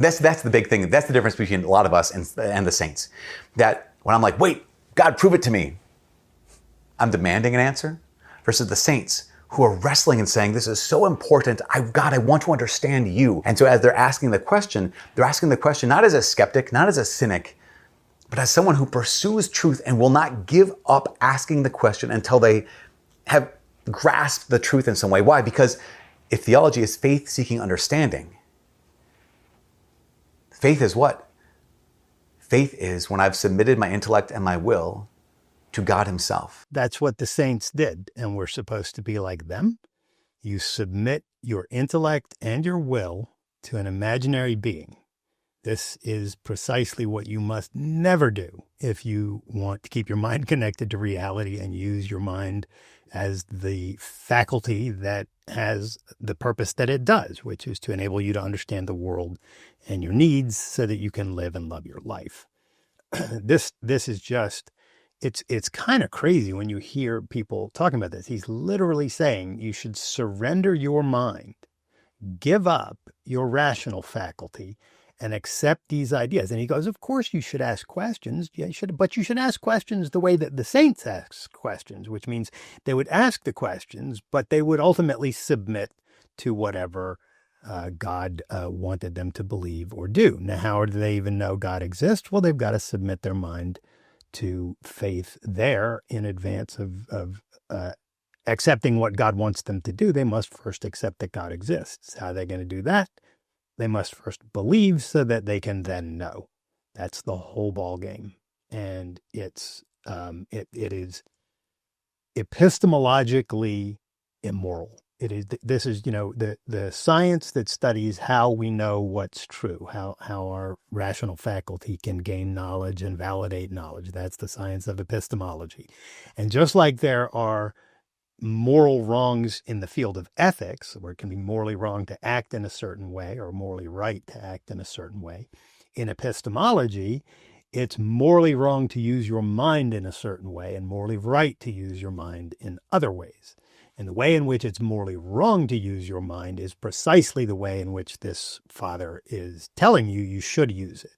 That's the big thing. That's the difference between a lot of us and the saints. That when I'm like, wait, God, prove it to me, I'm demanding an answer, versus the saints who are wrestling and saying, this is so important. God, I want to understand you. And so as they're asking the question not as a skeptic, not as a cynic, but as someone who pursues truth and will not give up asking the question until they have grasped the truth in some way. Why? Because if theology is faith seeking understanding, faith is what? Faith is when I've submitted my intellect and my will to God himself. That's what the saints did, and we're supposed to be like them. You submit your intellect and your will to an imaginary being. This is precisely what you must never do if you want to keep your mind connected to reality and use your mind as the faculty that has the purpose that it does, which is to enable you to understand the world and your needs so that you can live and love your life. This is just... It's kind of crazy when you hear people talking about this. He's literally saying you should surrender your mind, give up your rational faculty, and accept these ideas. And he goes, of course you should ask questions. Yeah, but you should ask questions the way that the saints ask questions, which means they would ask the questions, but they would ultimately submit to whatever God wanted them to believe or do. Now, how do they even know God exists? Well, they've got to submit their mind to faith there in advance of accepting what God wants them to do. They must first accept that God exists. How are they going to do that? They must first believe so that they can then know. That's the whole ball game. And it is epistemologically immoral. This is the science that studies how we know what's true, how our rational faculty can gain knowledge and validate knowledge. That's the science of epistemology. And just like there are moral wrongs in the field of ethics, where it can be morally wrong to act in a certain way or morally right to act in a certain way, in epistemology, it's morally wrong to use your mind in a certain way and morally right to use your mind in other ways. And the way in which it's morally wrong to use your mind is precisely the way in which this father is telling you should use it.